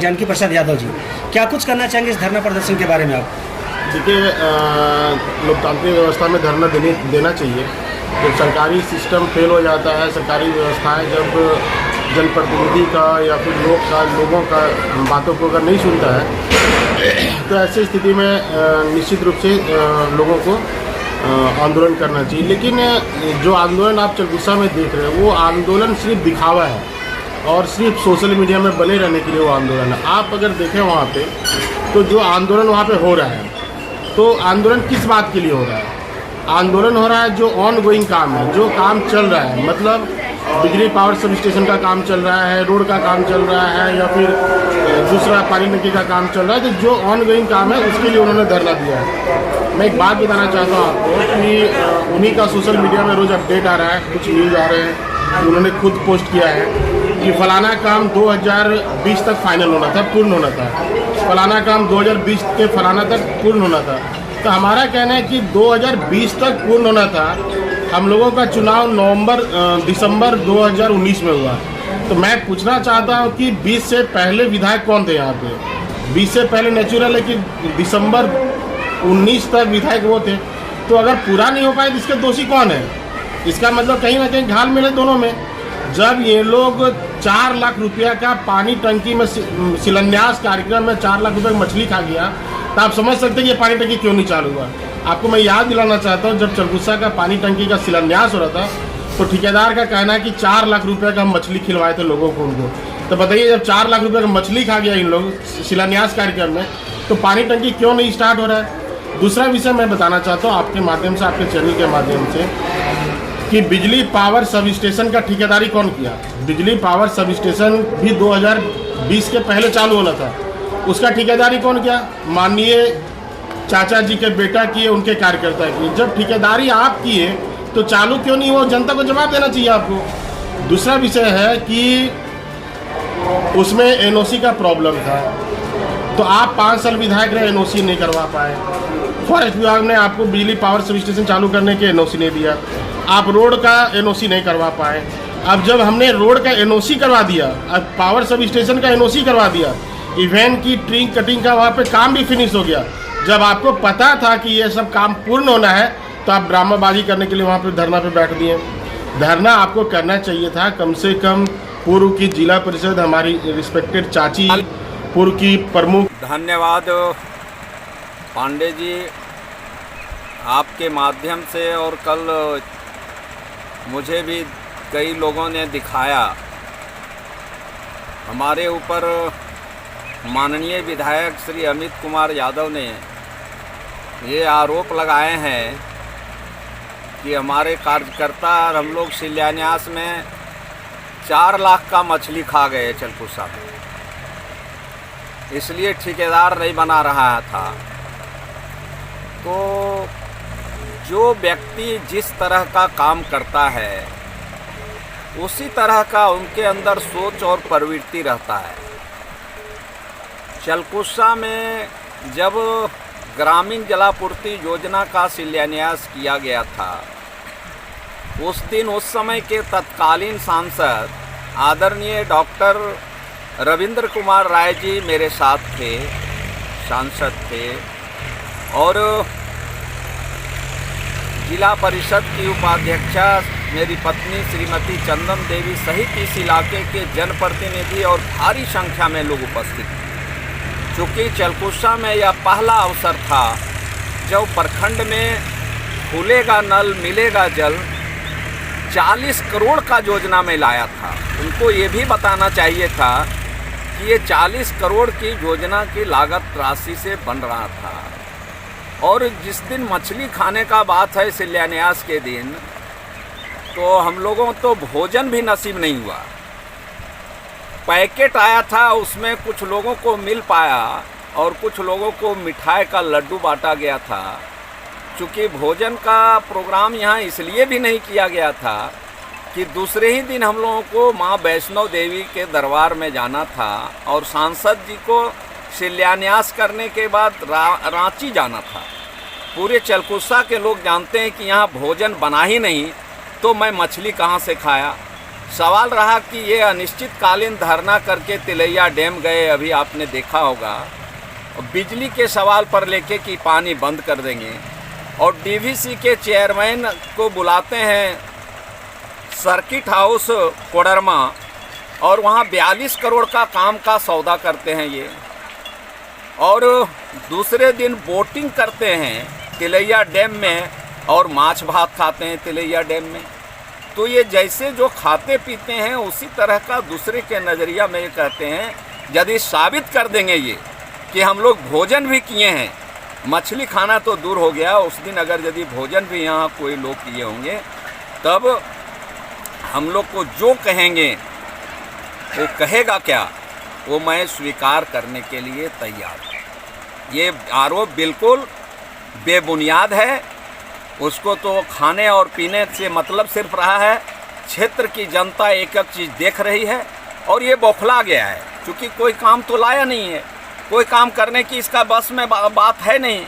जानकी प्रसाद यादव जी, क्या कुछ करना चाहेंगे इस धरना प्रदर्शन के बारे में आप? देखिए, लोकतांत्रिक व्यवस्था में धरना देना चाहिए। जब सरकारी सिस्टम फेल हो जाता है, सरकारी व्यवस्थाएं जब जनप्रतिनिधि का या फिर लोगों का बातों को अगर नहीं सुनता है, तो ऐसी स्थिति में निश्चित रूप से लोगों को आंदोलन करना चाहिए। लेकिन जो आंदोलन आप चलगुस्सा में देख रहे हैं, वो आंदोलन सिर्फ दिखावा है और सिर्फ सोशल मीडिया में बने रहने के लिए वो आंदोलन है। आप अगर देखें वहाँ पे, तो जो आंदोलन वहाँ पे हो रहा है, तो आंदोलन किस बात के लिए हो रहा है? आंदोलन हो रहा है जो ऑन गोइंग काम है, जो काम चल रहा है, मतलब बिजली पावर सब स्टेशन का काम चल रहा है, रोड का काम चल रहा है, या फिर दूसरा पानी टंकी का काम चल रहा है। तो जो ऑन गोइंग काम है उसके लिए उन्होंने धरना दिया है। मैं एक बात बताना चाहता हूँ आपको कि उन्हीं का सोशल मीडिया में रोज़ अपडेट आ रहा है, कुछ न्यूज़ आ रहे हैं, उन्होंने खुद पोस्ट किया है कि फलाना काम 2020 तक फाइनल होना था, पूर्ण होना था, फलाना काम 2020 के फलाना तक पूर्ण होना था। तो हमारा कहना है कि 2020 तक पूर्ण होना था। हम लोगों का चुनाव दिसंबर 2019 में हुआ। तो मैं पूछना चाहता हूँ कि 20 से पहले विधायक कौन थे यहाँ पे? 20 से पहले नेचुरल है कि दिसंबर 19 तक विधायक वो थे। तो अगर पूरा नहीं हो पाए तो इसके दोषी कौन है? इसका मतलब कहीं ना कहीं घाल मिले दोनों में। जब ये लोग 4 लाख रुपया का पानी टंकी में शिलान्यास कार्यक्रम में 4 लाख रुपये मछली खा गया, तो आप समझ सकते हैं कि ये पानी टंकी क्यों नहीं चालू हुआ। आपको मैं याद दिलाना चाहता हूँ, जब चलगुस्सा का पानी टंकी का शिलान्यास हो रहा था, तो ठेकेदार का कहना है कि 4 लाख रुपये का हम मछली खिलवाए थे लोगों को उनको। तो बताइए, जब 4 लाख रुपये का मछली खा गया इन लोग शिलान्यास कार्यक्रम में, तो पानी टंकी क्यों नहीं स्टार्ट हो रहा है? दूसरा विषय मैं बताना चाहता हूँ आपके माध्यम से, आपके चैनल के माध्यम से, कि बिजली पावर सब स्टेशन का ठेकेदारी कौन किया? बिजली पावर सब स्टेशन भी 2020 के पहले चालू होना था, उसका ठेकेदारी कौन किया? माननीय चाचा जी के बेटा किए, उनके कार्यकर्ता किए। जब ठेकेदारी आप किए तो चालू क्यों नहीं हो? जनता को जवाब देना चाहिए आपको। दूसरा विषय है कि उसमें एनओसी का प्रॉब्लम था, तो आप 5 साल विधायक रहे, एनओसी नहीं करवा पाए। फॉरेस्ट विभाग ने आपको बिजली पावर सब स्टेशन चालू करने के एनओसी नहीं दिया, आप रोड का एनओसी नहीं करवा पाए। अब जब हमने रोड का एनओसी करवा दिया, अब पावर सब स्टेशन का एनओसी करवा दिया, इवेंट की ट्री कटिंग का वहाँ पे काम भी फिनिश हो गया। जब आपको पता था कि ये सब काम पूर्ण होना है, तो आप ड्रामाबाजी करने के लिए वहाँ पे धरना पे बैठ दिए। धरना आपको करना चाहिए था कम से कम। पूर्व की जिला परिषद हमारी रिस्पेक्टेड चाची, पूर्व की प्रमुख। धन्यवाद पांडे जी, आपके माध्यम से। और कल मुझे भी कई लोगों ने दिखाया, हमारे ऊपर माननीय विधायक श्री अमित कुमार यादव ने ये आरोप लगाए हैं कि हमारे कार्यकर्ता और हम लोग शिलान्यास में 4 लाख का मछली खा गए चलकुस्सा में, इसलिए ठेकेदार नहीं बना रहा था। तो जो व्यक्ति जिस तरह का काम करता है, उसी तरह का उनके अंदर सोच और प्रवृत्ति रहता है। चलकुस्सा में जब ग्रामीण जलापूर्ति योजना का शिलान्यास किया गया था, उस दिन उस समय के तत्कालीन सांसद आदरणीय डॉक्टर रविंद्र कुमार राय जी मेरे साथ थे, सांसद थे, और जिला परिषद की उपाध्यक्षा मेरी पत्नी श्रीमती चंदन देवी सहित इस इलाके के जनप्रतिनिधि और भारी संख्या में लोग उपस्थित थे। चूँकि चलकुस्सा में यह पहला अवसर था जब प्रखंड में खुलेगा नल मिलेगा जल 40 करोड़ का योजना में लाया था। उनको ये भी बताना चाहिए था कि ये 40 करोड़ की योजना की लागत राशि से बन रहा था। और जिस दिन मछली खाने का बात है शिलान्यास के दिन, तो हम लोगों तो भोजन भी नसीब नहीं हुआ। पैकेट आया था, उसमें कुछ लोगों को मिल पाया और कुछ लोगों को मिठाई का लड्डू बांटा गया था। चूँकि भोजन का प्रोग्राम यहाँ इसलिए भी नहीं किया गया था कि दूसरे ही दिन हम लोगों को माँ वैष्णो देवी के दरबार में जाना था और सांसद जी को शिलान्यास करने के बाद रांची जाना था। पूरे चलकुस्सा के लोग जानते हैं कि यहाँ भोजन बना ही नहीं, तो मैं मछली कहाँ से खाया। सवाल रहा कि ये अनिश्चितकालीन धरना करके तिलैया डैम गए, अभी आपने देखा होगा, बिजली के सवाल पर लेके कि पानी बंद कर देंगे, और डीवीसी के चेयरमैन को बुलाते हैं सर्किट हाउस कोडरमा, और वहाँ 42 करोड़ का काम का सौदा करते हैं ये, और दूसरे दिन बोटिंग करते हैं तिलैया डैम में और माछ भात खाते हैं तिलैया डैम में। तो ये जैसे जो खाते पीते हैं उसी तरह का दूसरे के नज़रिया में ये कहते हैं, यदि साबित कर देंगे ये कि हम लोग भोजन भी किए हैं, मछली खाना तो दूर हो गया, उस दिन अगर यदि भोजन भी यहाँ कोई लोग किए होंगे, तब हम लोग को जो कहेंगे वो कहेगा क्या, वो मैं स्वीकार करने के लिए तैयार हूँ। ये आरोप बिल्कुल बेबुनियाद है। उसको तो खाने और पीने से मतलब सिर्फ रहा है, क्षेत्र की जनता एक एक चीज़ देख रही है और ये बौखला गया है, क्योंकि कोई काम तो लाया नहीं है, कोई काम करने की इसका बस में बात है नहीं।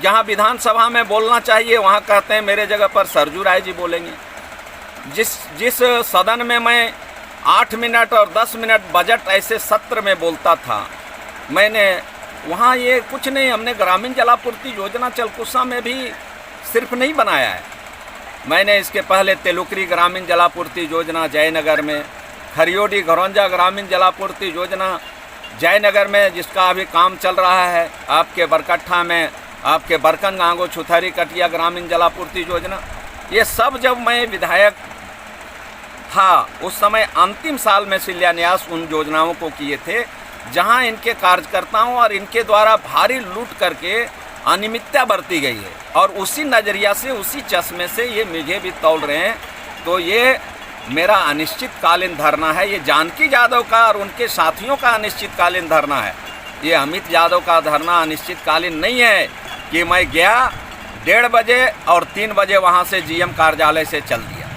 जहाँ विधानसभा में बोलना चाहिए वहाँ कहते हैं मेरे जगह पर सरजू राय जी बोलेंगे। जिस सदन में मैं 8 मिनट और 10 मिनट बजट ऐसे सत्र में बोलता था, मैंने वहाँ ये कुछ नहीं, हमने ग्रामीण जलापूर्ति योजना चलकुसा में भी सिर्फ नहीं बनाया है, मैंने इसके पहले तेलुकरी ग्रामीण जलापूर्ति योजना जयनगर में, खरियोडी घरौंजा ग्रामीण जलापूर्ति योजना जयनगर में जिसका अभी काम चल रहा है, आपके बरकट्ठा में, आपके बरकन गांगो छुथरी कटिया ग्रामीण जलापूर्ति योजना, ये सब जब मैं विधायक था उस समय अंतिम साल में शिलान्यास उन योजनाओं को किए थे जहां इनके कार्यकर्ताओं और इनके द्वारा भारी लूट करके अनियमितता बरती गई है, और उसी नज़रिया से उसी चश्मे से ये मुझे भी तौल रहे हैं। तो ये मेरा अनिश्चितकालीन धरना है, ये जानकी यादव का और उनके साथियों का अनिश्चितकालीन धरना है। ये अमित यादव का धरना अनिश्चितकालीन नहीं है कि मैं गया 1:30 बजे और 3 बजे वहाँ से जीएम कार्यालय से चल दिया।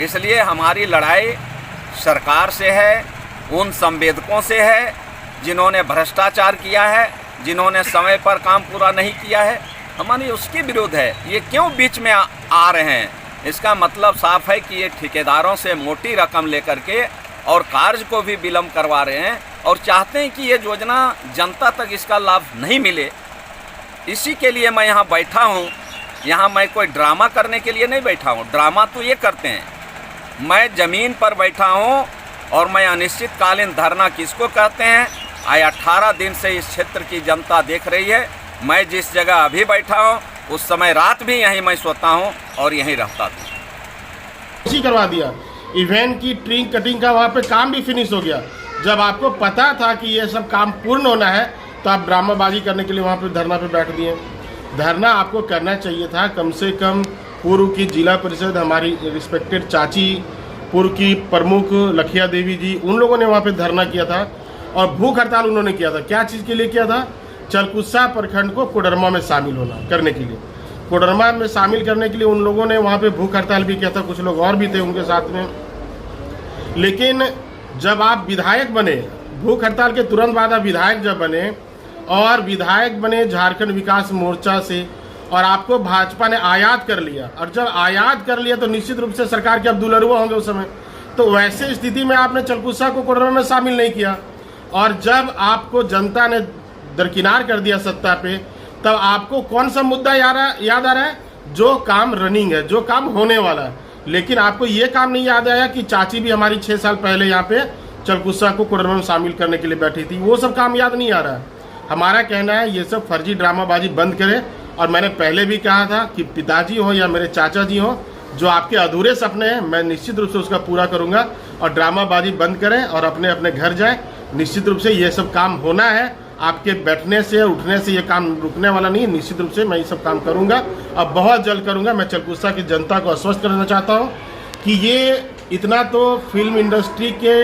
इसलिए हमारी लड़ाई सरकार से है, उन संवेदकों से है जिन्होंने भ्रष्टाचार किया है, जिन्होंने समय पर काम पूरा नहीं किया है, हमारी उसके विरुद्ध है। ये क्यों बीच में आ रहे हैं, इसका मतलब साफ है कि ये ठेकेदारों से मोटी रकम लेकर के और कार्य को भी विलम्ब करवा रहे हैं और चाहते हैं कि ये योजना जनता तक इसका लाभ नहीं मिले। इसी के लिए मैं यहाँ बैठा हूँ। यहाँ मैं कोई ड्रामा करने के लिए नहीं बैठा हूँ, ड्रामा तो ये करते हैं। मैं ज़मीन पर बैठा हूँ और मैं अनिश्चितकालीन धरना किसको कहते हैं, आज 18 दिन से इस क्षेत्र की जनता देख रही है। मैं जिस जगह अभी बैठा हूँ उस समय रात भी यहीं मैं सोता हूँ और यहीं रहता था। इसी करवा दिया, इवेंट की ट्री कटिंग का वहाँ पे काम भी फिनिश हो गया। जब आपको पता था कि ये सब काम पूर्ण होना है तो आप ड्रामाबाजी करने के लिए वहाँ पे धरना पे बैठ दिए। धरना आपको करना चाहिए था, कम से कम पूर्व की जिला परिषद हमारी रिस्पेक्टेड चाची, पूर्व की प्रमुख लखिया देवी जी, उन लोगों ने वहाँ पे धरना किया था और भूख हड़ताल उन्होंने किया था। क्या चीज़ के लिए किया था? चलकुसा प्रखंड को कोडरमा में शामिल होना करने के लिए, कोडरमा में शामिल करने के लिए उन लोगों ने वहाँ पे भूख हड़ताल भी किया था। कुछ लोग और भी थे उनके साथ में। लेकिन जब आप विधायक बने, भूख हड़ताल के तुरंत बाद आप विधायक जब बने और विधायक बने झारखंड विकास मोर्चा से, और आपको भाजपा ने आयात कर लिया, और जब आयात कर लिया तो निश्चित रूप से सरकार के अब दुलरुआ होंगे उस समय। तो वैसे स्थिति में आपने चलकुसा को कोडरमा में शामिल नहीं किया, और जब आपको जनता ने दरकिनार कर दिया सत्ता पे, तब आपको कौन सा मुद्दा याद आ रहा है? जो काम रनिंग है, जो काम होने वाला है। लेकिन आपको ये काम नहीं याद आया कि चाची भी हमारी 6 साल पहले यहाँ पे चलकुसा को कोडरमा में शामिल करने के लिए बैठी थी। वो सब काम याद नहीं आ रहा है। हमारा कहना है ये सब फर्जी ड्रामाबाजी बंद करें। और मैंने पहले भी कहा था कि पिताजी हो या मेरे चाचा जी हो, जो आपके अधूरे सपने हैं मैं निश्चित रूप से उसका पूरा करूंगा। और ड्रामाबाजी बंद करें और अपने अपने घर जाएं। निश्चित रूप से ये सब काम होना है। आपके बैठने से उठने से ये काम रुकने वाला नहीं है। निश्चित रूप से मैं ये सब काम करूंगा और बहुत जल्द करूंगा। मैं चलकुसा की जनता को आश्वस्त करना चाहता हूँ कि ये इतना तो फिल्म इंडस्ट्री के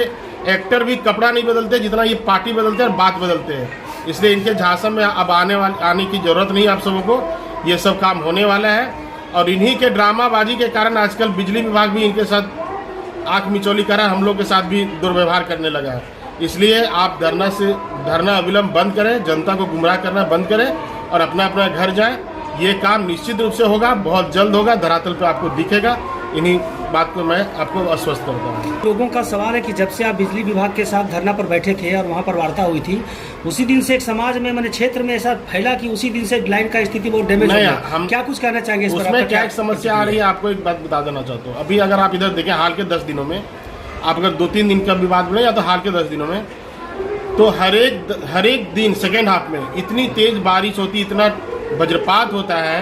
एक्टर भी कपड़ा नहीं बदलते जितना ये पार्टी बदलते हैं और बात बदलते हैं। इसलिए इनके झांसा में अब आने की ज़रूरत नहीं है आप सबों को। ये सब काम होने वाला है और इन्हीं के ड्रामाबाजी के कारण आजकल बिजली विभाग भी इनके साथ आँख मिचौली कर रहा है, हम लोग के साथ भी दुर्व्यवहार करने लगा है। इसलिए आप धरना अविलंब बंद करें, जनता को गुमराह करना बंद करें और अपना अपना घर जाएं। ये काम निश्चित रूप से होगा, बहुत जल्द होगा, धरातल पे आपको दिखेगा। इन्हीं बात को मैं आपको आश्वस्त करता हूँ। लोगों का सवाल है कि जब से आप बिजली विभाग के साथ धरना पर बैठे थे और वहाँ पर वार्ता हुई थी, उसी दिन से एक समाज में मैंने क्षेत्र में ऐसा फैला कि उसी दिन से लाइन का स्थिति बहुत डैमेज हो नहीं, गया। हम क्या कुछ कहना चाहेंगे इस पर? उसमें क्या एक समस्या आ रही है, आपको एक बात बता देना चाहता हूँ। अभी अगर आप इधर देखें हाल के 10 दिनों में, आप अगर 2-3 दिन का विवाद बने या तो हाल के 10 दिनों में, तो हर एक दिन सेकेंड हाफ में इतनी तेज बारिश होती, इतना वज्रपात होता है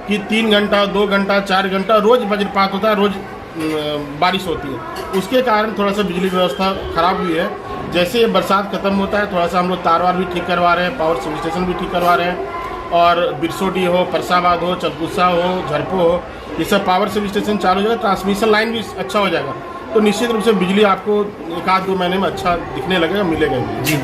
कि 3 घंटा 2 घंटा 4 घंटा रोज वज्रपात होता है, रोज बारिश होती है। उसके कारण थोड़ा सा बिजली व्यवस्था खराब हुई है। जैसे ये बरसात खत्म होता है, थोड़ा सा हम लोग तार वार भी ठीक करवा रहे हैं, पावर सब स्टेशन भी ठीक करवा रहे हैं, और बिरसोडी हो, परसाबाद हो, चलकुसा हो, झरपो हो, ये सब पावर सब स्टेशन चालू हो जाएगा, ट्रांसमिशन लाइन भी अच्छा हो जाएगा, तो निश्चित रूप से बिजली आपको 1-2 महीने में अच्छा दिखने लगेगा, मिलेगा भी। जी।